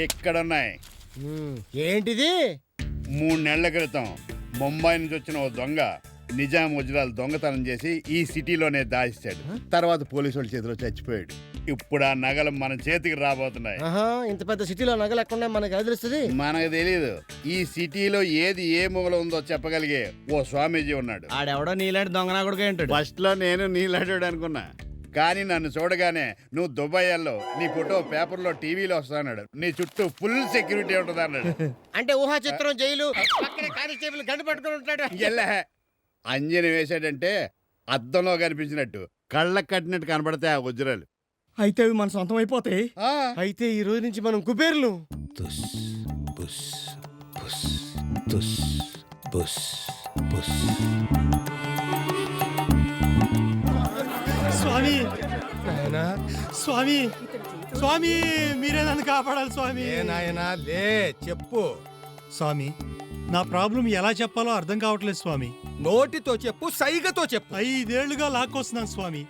ఎక్కడున్నాయి? ఏంటిది? 3 నెలల క్రితం ముంబై నుంచి వచ్చిన ఓ దొంగ నిజాం వజ్రాలు దొంగతనం చేసి ఈ సిటీలోనే దాచేశాడు. తర్వాత పోలీసు వాళ్ళ చేతిలో చచ్చిపోయాడు. ఇప్పుడు ఆ నగలు మన చేతికి రాబోతున్నాయి. ఇంత పెద్ద సిటీలో నగలు ఎక్కడ మనకు ఎలా తెలుస్తుంది? మనకు తెలియదు. ఈ సిటీలో ఏది ఏ మూల ఉందో చెప్పగలిగే ఓ స్వామీజీ ఉన్నాడు. ఆడెవడో నీలాంటి దొంగనా కూడా ఏంటాడు. ఫస్ట్ లో నేను నీలాడాడు అనుకున్నా, కానీ నన్ను చూడగానే నువ్వు దుబాయ్ లో నీ ఫోటో పేపర్లో టీవీలో వస్తాడు, నీ చుట్టూ ఫుల్ సెక్యూరిటీ ఉంటుంది అన్నాడు. అంటే ఊహా చిత్రం జైలు పక్కనే కానిస్టేబుల్ గంట పట్టుకుని ఉంటాడు. ఎల్లే అంజని వేసాడంటే అద్దంలో కనిపించినట్టు కళ్ళకు కట్టినట్టు కనబడతాయి ఆ వజ్రాలు. అయితే అవి మన సొంతం అయిపోతాయి. అయితే ఈ రోజు నుంచి మనం కుబేర్లు. స్వామి స్వామి స్వామి మీరే నన్ను కాపాడాలి స్వామి. నాయనా లే చెప్పు స్వామి, నా ప్రాబ్లం ఎలా చెప్పాలో అర్థం కావట్లేదు స్వామి. నోటితో చెప్పు, సైగతో చెప్పు. 5 ఏళ్లుగా లాక్కొస్తున్నాను స్వామి.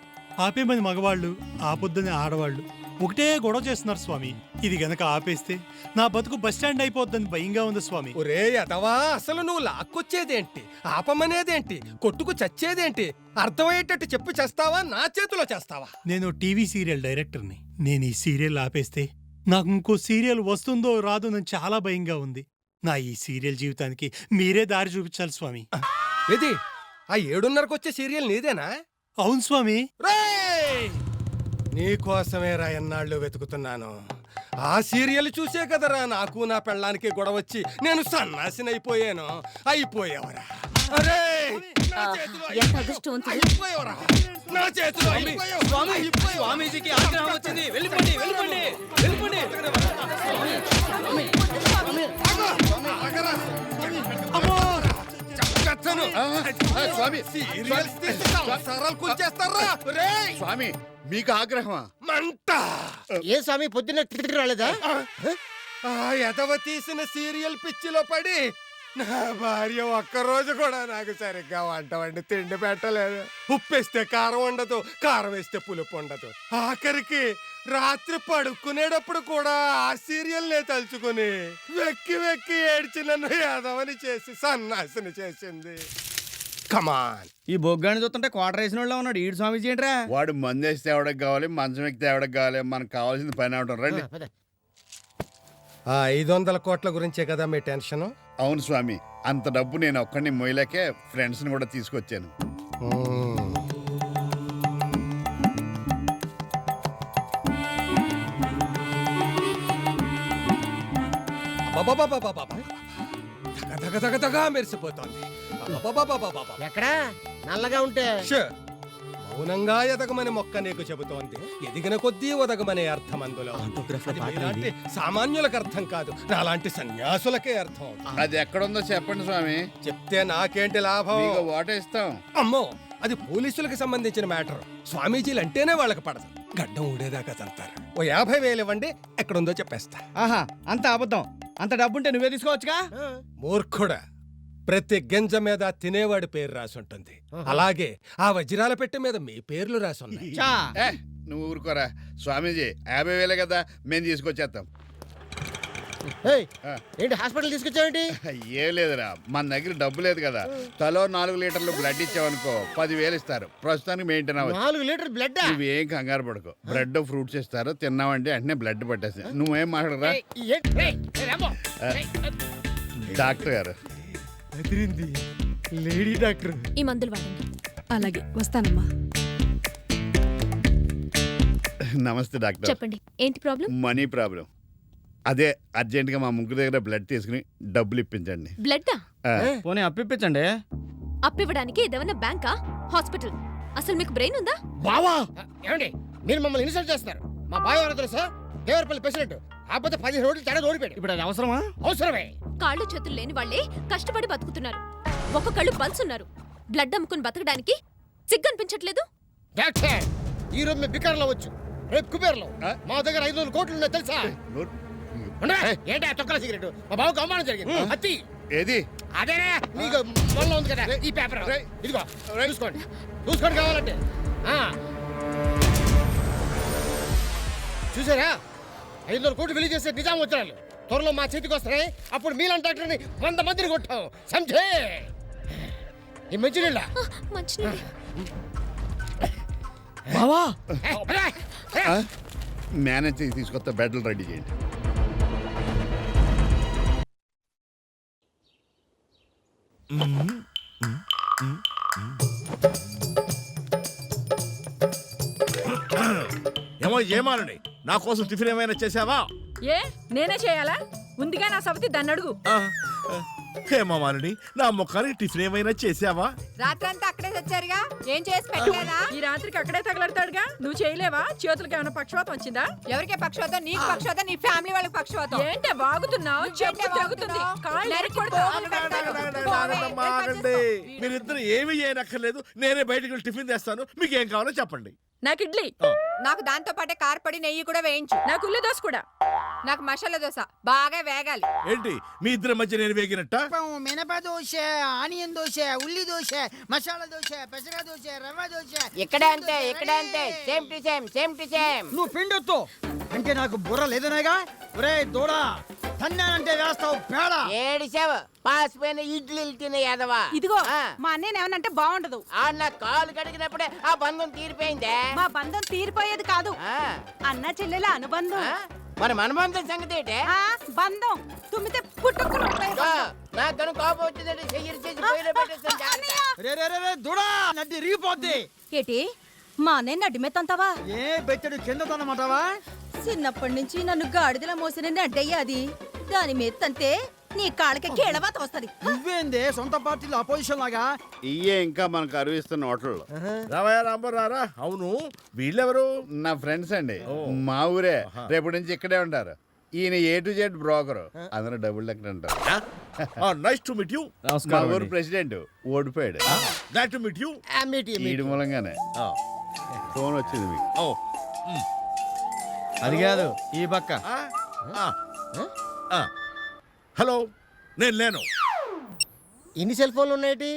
ఆపేమని మగవాళ్ళు, ఆపొద్దని ఆడవాళ్ళు ఒకటే గొడవ చేస్తున్నారు స్వామి. ఇది గనక ఆపేస్తే నా బతుకు బస్టాండ్ అయిపోద్దని భయంగా ఉంది స్వామి. ఒరే అదవా, అసలు నువ్వు లాక్కొచ్చేదేంటి, ఆపమనేదేంటి, కొట్టుకు చచ్చేదేంటి? అర్థమయ్యేటట్టు చెప్పు, చేస్తావా నా చేతిలో చేస్తావా? నేను టీవీ సీరియల్ డైరెక్టర్ని. నేను ఈ సీరియల్ ఆపేస్తే నాకు ఇంకో సీరియల్ వస్తుందో రాదో అని చాలా భయంగా ఉంది. నా ఈ సీరియల్ జీవితానికి మీరే దారి చూపించాలి స్వామి. ఇది ఆ 7:30కు వచ్చే సీరియల్ నీదేనా? అవును స్వామి. నీకోసమే రా ఎన్నాళ్ళు వెతుకుతున్నాను. ఆ సీరియల్ చూసే కదరా నాకు నా పెళ్ళానికి గొడవచ్చి నేను సన్నాసినైపోయాను. అయిపోయావరా? అరే నా చేతిలో అయిపోయావరా? నా చేతిలో అయిపోయావు. స్వామీజీకి ఆగ్రహం వచ్చింది. వెళ్ళిపోండి వెళ్ళిపోండి వెళ్ళిపోండి. స్వామి మీకు ఆగ్రహమా? మంట. ఏ స్వామి పొద్దున్న టికెట్ రాలేదా? ఆ ఎదవ తీసిన సీరియల్ పిచ్చిలో పడి నా భార్య ఒక్కరోజు కూడా నాకు సరిగ్గా వంట వండి తిండి పెట్టలేదు. ఉప్పేస్తే కారం ఉండదు, కారం వేస్తే పులుపు ఉండదు. ఆఖరికి రాత్రి పడుకునేటప్పుడు కూడా ఆ సీరియల్ నే తలుచుకుని వెక్కి వెక్కి ఏడ్చి నన్ను ఎదవని చేసి సన్నాసిని చేసింది. కమాన్. ఈ బొగ్గాని చూస్తుంటే క్వార్టర్ వేసిన వాళ్ళ ఉన్నాడు. ఈడు స్వామీజీ ఏంట్రా? వాడు మందేస్తే ఎవడకు కావాలి, మంచం ఎక్కితే ఎవడకు కావాలి, మనకు కావాల్సింది పని అవడం. రండి. ఆ 500 కోట్ల గురించే కదా మీ టెన్షన్? అవును స్వామి, అంత డబ్బు నేను ఒక్కడిని మొయ్యలేకే ఫ్రెండ్స్ ని కూడా తీసుకొచ్చాను. మెరిసిపోతోంది. ఎక్కడా నల్లగా ఉంటే మౌనంగా ఎదగమని మొక్క నీకు చెబుతోంది. ఎదిగిన కొద్దీ ఒదగమనే అర్థం అందులో. అది మీలాంటి సామాన్యులకు అర్థం కాదు, నాలాంటి సన్యాసులకే అర్థం. అది ఎక్కడుందో చెప్పండి స్వామి. చెప్తే నాకేంటి లాభం? ఓటేస్తాం. అమ్మో, అది పోలీసులకు సంబంధించిన మ్యాటర్. స్వామీజీలు అంటేనే వాళ్ళకి పడదు. గడ్డం ఊడేదాకా తంతారు. ఓ 50,000 ఇవ్వండి, ఎక్కడుందో చెప్పేస్తా. ఆహా, అంత అబద్ధం. అంత డబ్బుంటే నువ్వే తీసుకోవచ్చుగా. మూర్ఖుడా, ప్రతి గింజ మీద తినేవాడి పేరు రాసుంటుంది. అలాగే ఆ వజ్రాల పెట్టె మీద మీ పేర్లు రాసున్నాయి. నువ్వు ఊరుకోరా స్వామీజీ, 50,000 కదా, మేము తీసుకొచ్చేస్తాం. ఏంటి హాస్పిటల్ తీసుకొచ్చావేంటి? ఏం లేదురా, మన దగ్గర డబ్బు లేదు కదా. తలో 4 లీటర్లు బ్లడ్ ఇచ్చావనుకో 10,000 ఇస్తారు. ప్రస్తుతానికి మెయింటైన్ అవ్వచ్చు. 4 లీటర్ బ్లడ్? నువ్వేం కంగారు పడుకో, బ్రెడ్ ఫ్రూట్స్ ఇస్తారు, తిన్నావంటే వెంటనే బ్లడ్ పట్టేసి. నువ్వేం మాట్లాడరా. డాక్టర్ గారు, లేడీ డాక్టర్, ఈ మందులు వాడండి. అలాగే, వస్తానమ్మా. నమస్తే డాక్టర్. చెప్పండి, ఏంటి ప్రాబ్లం? Money problem. అదే అర్జెంట్ గా మా ముగ్గురు దగ్గర బ్లడ్ తీసుకుని డబ్బులు ఇప్పించండి. బ్లడ్డా? పోనీ అప్పిప్పించండి. అప్పివ్వడానికి ఏదైనా బ్యాంకా, హాస్పిటల్? అసలు మీకు బ్రెయిన్ ఉందా? బావా, ఏమండి మీరు మమ్మల్ని ఇన్సల్ట్ చేస్తున్నారు? మా బావ ఎవరో తెలుసా? దేవరపల్లి ప్రెసిడెంట్. కాకపోతే 15 రోజులు తేడా ఓడిపోయాడు. ఇప్పుడు అది అవసరమా? అవసరమే. కాళ్ళు చేతులు లేని వాళ్ళే కష్టపడి బతుకుతున్నారు. ఒక్కొక్కళ్ళు పల్సున్నారు. బ్లడ్ అమ్ముకుని బతకడానికి సిగ్గనిపించట్లేదు? డాక్టర్, ఈ రోజు మేము బికార్లో వచ్చు, రేపు కుబేర్లో. మా దగ్గర 500 కోట్లు ఉన్నాయి తెలుసా? ఏంటి ఆ తొక్కల సిగరెట్? మా బావకు అవమానం జరిగింది. అత్తి ఏది? అదేనే నీకు మొన్న ఉంది కదా ఈ పేపర్. ఇదిగో చూసుకోండి, చూసుకోండి కావాలంటే. చూసారా, 500 కోట్లు విలువ చేసే నిజాం వజ్రాలు త్వరలో మా చేతికి వస్తాయి. అప్పుడు మీలాంటి డాక్టర్ని 100 మందిని కొట్టాం. సంజే ఈ మంచినీళ్ళ మంచినీళ్ళు. బావా మేనేజ్ చేసి తీసుకొస్తే బెడ్లు రెడీ చేయండి. ఏమో ఏమానండి నా కోసం టిఫిన్ ఏమైనా చేసావా? ఏ నేనే చేయాలా? ఉందిగా నా సవతి దాన్ని అడుగు. హేమామాలిని నా ముఖానికి టిఫిన్ ఏమైనా చేసావా? రాత్రంతా అక్కడే తెచ్చారుగా, ఏం చేసి పెట్టలేదా? ఈ రాత్రికి అక్కడే తగలడతాడుగా. నువ్వు చేయలేవా? చేతులకి ఏమైనా పక్షవాతం వచ్చిందా? ఎవరికే పక్షవాతం? నీకు పక్షవాతం, నీ ఫ్యామిలీ వాళ్ళకి పక్షవాతం. ఏంటే బాగుతున్నావు? చెప్పు తెగుతుంది. కాళ్ళు ఎరగొడతా. ఆగండి. మీరిద్దరు ఏమీ చేయనక్కర్లేదు. నేనే బయటికి వెళ్ళి టిఫిన్ తెస్తాను. మీకు ఏం కావాలో చెప్పండి. నాకు ఇడ్లీ, నాకు దాంతో పాటే కారపొడి నెయ్యి కూడా వేయించు. నాకు ఉల్లి దోశ కూడా. నాకు మసాలా దోశ బాగా వేగాలి. ఏంటి మీ ఇద్దరి మధ్య నేను వేగినట్ట? మినప దోశ, ఆనియన్ దోశ, ఉల్లి దోశ, మసాలా దోశ, పెసర దోశ, రవ్వ దోశ. ఇక్కడ అంతే, ఇక్కడ అంతే. Same to same, same to same. నువ్వు పిండొద్దు అంటే నాకు బుర్ర లేదనేగా. ఒరే దూడా, తన్నానంటే వేస్తావు పేడ. ఏడిసావు పాసిపోయిన ఇడ్లీలు తినే ఎదవా. ఇదిగో మా అన్నయ్య ఏమనంటే బాగుండదు. ఆ నా కాలు కడిగినప్పుడే ఆ బంధం తీరిపోయిందే. మా బంధం తీరిపోయేది కాదు, ఆ, అన్న చెల్లెల అనుబంధం. ఆ? మరి మనబంధం సంగతి ఏంటే? బంధం తుమ్మితే పుట్టుకుని నాకు కనుక కోపం వచ్చిందంటే చెయ్యి చేసి పొయ్యిలో పెట్టేస్తాను జాగ్రత్త. రే రే రే రే దూడా, నడ్డి రిగిపోద్ది. ఏటి మా అన్నయ్య నడిమెత్తంతావా? ఏ బెచ్చడు కింద తన్నమాటవా? చిన్నప్పటి నుంచి నన్ను గాడిదలా మోసిన నడ్డయ్య అది. దాని మెత్తంతే నీ కాళ్ళకి కేళవాత వస్తది. నువ్వేందే సొంత పార్టీలో అపోజిషన్ లాగా? ఇయ్యే ఇంకా మనకు అరువిస్తున్న హోటల్లో. రావయ్య రాంబర్ రారా. అవును వీళ్ళెవరు? నా ఫ్రెండ్స్ అండి, మా ఊరే. రేపటి నుంచి ఇక్కడే ఉంటారు. ఈయన A to Z బ్రోకరు. అందరూ డబుల్ డెక్కర్ అంటారు. Nice to meet you. మా ఊరు ప్రెసిడెంట్ ఓడిపోయాడు. Glad to meet you. వీడి మూలంగానే ఫోన్ వచ్చింది మీకు. ఓ అది కాదు ఈ పక్క. హలో, నేను లేను. ఇన్ని సెల్ ఫోన్లు ఉన్నాయేటి?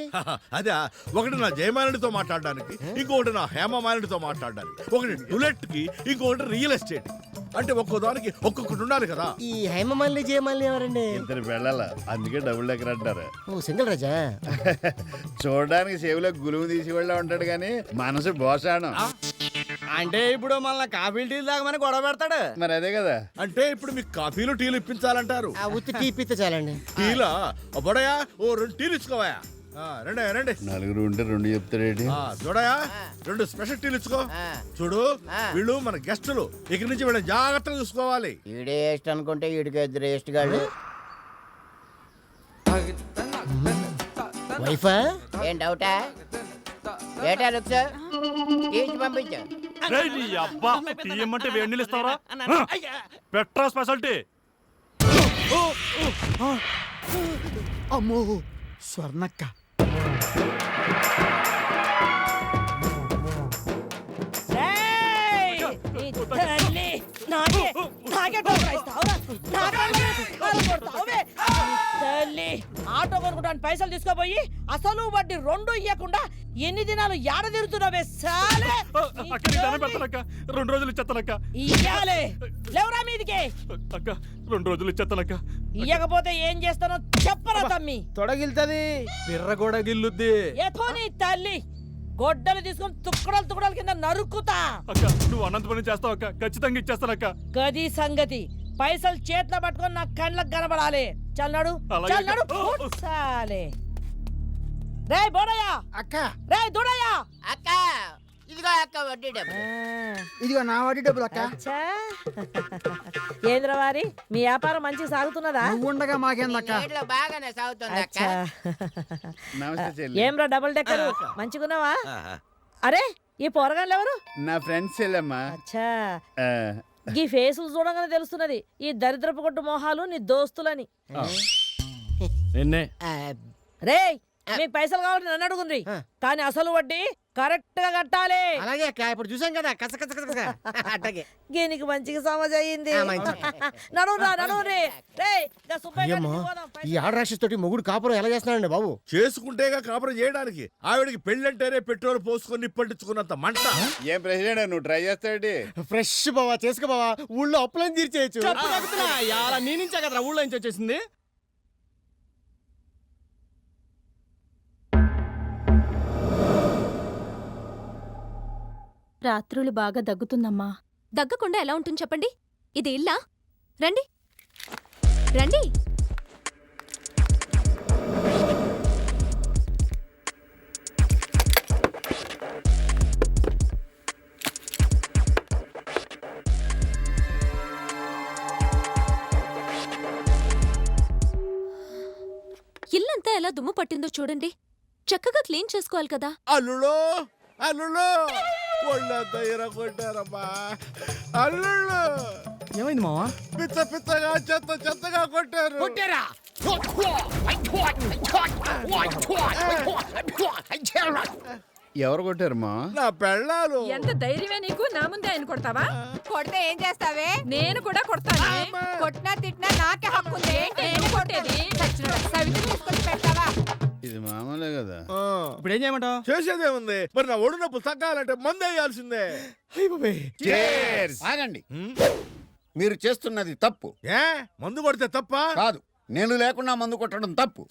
అదే ఒకటి నా జయమాలినితో మాట్లాడడానికి, ఇంకొకటి నా హేమమాలినితో మాట్లాడడానికి, ఒకటి డులెట్ కి, ఇంకొకటి రియల్ ఎస్టేట్. అంటే ఒక్కో దానికి ఒక్కొక్కటి ఉండాలి కదా. ఈ హేమమాలిని జయమాలిని ఎవరండి? ఇద్దరు వెళ్ళాల, అందుకే డబుల్ డెక్కర్ అంటారు. ఓ సింగిల్ రాజా. చూడడానికి సేవులో గులువు తీసి వెళ్ళా ఉంటాడు కానీ మనసు బోసాడం. అంటే ఇప్పుడు మళ్ళీ కాఫీ టీ తాగమని గొడవ పెడతాడు. మరి అదే కదా. అంటే ఇప్పుడు మీకు కాఫీలు టీలు ఇప్పించాలంటారు. ఆ ఉత్తి టీ పిత్త చాలండి. టీలా బొడయా ఓ 2 టీలు ఇచ్చుకోవయా. రండి రండి. నలుగురు ఉంటే 2 చెప్తాడేంటి? చూడయా 2 స్పెషల్ టీలు ఇచ్చుకో. చూడు వీళ్ళు మన గెస్టులు, ఇక్కడి నుంచి వీళ్ళని జాగ్రత్తగా చూసుకోవాలి. ఈడే వేస్ట్ అనుకుంటే ఈడికి ఇద్దరు వేస్ట్ గాళ్ళు. వైఫా? ఏం డౌటా? ఏటా లుక్స్ తీసి పంపించు. తీయమంటే వేడి నీళ్ళు ఇస్తావరా? Petra speciality. అమ్మో స్వర్ణక్క. ఆటో కొనుక్కోడానికి పైసలు తీసుకోపోయి అసలు వడ్డీ 2 ఇవ్వకుండా ఎన్ని దినాలు ఏడ తిరుగుతున్నావే సాలే. 2 రోజులు ఇచ్చేస్తానక్క. ఇయ్యాలే లేవరా మీదికి. అక్క 2 రోజులు ఇచ్చేస్తానక్క. ఇయ్యకపోతే ఏం చేస్తానో చెప్పరా తమ్మి. తొడగిల్తది, బిర్ర కూడా గిల్లుద్ది. ఎతో నీ తల్లి గొడ్డలు తీసుకొని తుక్కడలు కింద నరుక్కుతా. అక్క నువ్వు అనంత పని చేస్తావు అక్క, ఖచ్చితంగా ఇచ్చేస్తానక్క. గది సంగతి. పైసలు చేతిలో పట్టుకొని నా కళ్ళకు కనబడాలి. చల్నాడు అలాగే చల్నాడు అక్క. సాలే. రే బోడయ్య, అక్క రే దూడయ్య. అక్క ఇదిగో అక్క వడ్డీ డబ్బు. ఇదిగో నా వాడి డబ్బులు అక్క. ఏంద్రవారి మీ వ్యాపారం మంచి సాగుతున్నదా? నువ్వు ఉండగా మాకేందక్క? ఇంట్లో బాగానే సాగుతుంది అక్క. నమస్తే చెల్లి. ఏమ్రా డబుల్ డెక్కర్ మంచిగున్నావా? అరే ఈ పోరగాళ్ళు ఎవరు? నా ఫ్రెండ్స్ చెల్లెమ్మా. అచ్చా ఈ ఫేసులు చూడగానే తెలుస్తున్నది ఈ దరిద్రపు కొట్టు మొహాలు నీ దోస్తులని. నిన్నే రే మీకు పైసలు కావాలంటే నన్ను అడుగుండ్రి కానీ అసలు వడ్డీ కరెక్ట్ గా కట్టాలి. అలాగే అక్క ఇప్పుడు చూసాం కదా కస కస కస కస. అట్టగే దీనికి మంచిగా సమజ్ అయ్యింది. మంచి. నడువురా రేయ్ గా సుబ్బయ్య అయ్యమ్మా గారికి పోదాం, ఈ పైసలు. ఆడరాశి తోటి మొగుడు కాపురం ఎలా చేస్తున్నాడండి బాబు? చేసుకుంటేగా కాపురం చేయడానికి. ఆవిడకి పెళ్ళంటేనే పెట్రోల్ పోసుకొని నిప్పంటించుకున్నంత మంట. ఏం ప్రెసిడెంట్ నువ్వు ట్రై చేస్తావేంటి? ఫ్రెష్ బావా చేసుకో బావా, ఊళ్ళో అప్పులని తీర్చేయచ్చు. నీ నుంచే కదా ఊళ్ళో నుంచి వచ్చేసింది. రాత్రులు బాగా దగ్గుతుందమ్మా. దగ్గకుండా ఎలా ఉంటుంది చెప్పండి? ఇది ఇల్లా? రండి రండి. ఇల్లంతా ఎలా దుమ్ము పట్టిందో చూడండి. చక్కగా క్లీన్ చేసుకోవాలి కదా. అల్లుడు అల్లుడు ఒళ్ళంతా కొట్టారమ్మా. అల్లుళ్ళు ఏమైంది మావా? పిచ్చ పిచ్చగా చెత్త చెత్తగా కొట్టారు. కొట్టారా? ఎవరు కొట్టారమ్మా? నా పెళ్ళాలు. ఎంత ధైర్యమే నీకు? నా ముందే ఆయన కొడతావా? కొడితే ఏం చేస్తావే? నేను కూడా కొడతాను. కొట్టినా తిట్టినా నాకే హక్కు ఉంది. నేను కొట్టేది సవితి తీసుకొని పెట్టావా? ఇది మామూలే కదా. ఆ, ఇప్పుడు ఏం చేయమంటావు? చేసేదేముంది మరి? నా ఒడు నొప్పులు తగ్గాలంటే మందు వేయాల్సిందే. Cheers. ఆగండి, మీరు చేస్తున్నది తప్పు. ఏ మందు కొడితే తప్ప? కాదు, నేను లేకుండా మందు కొట్టడం తప్పు.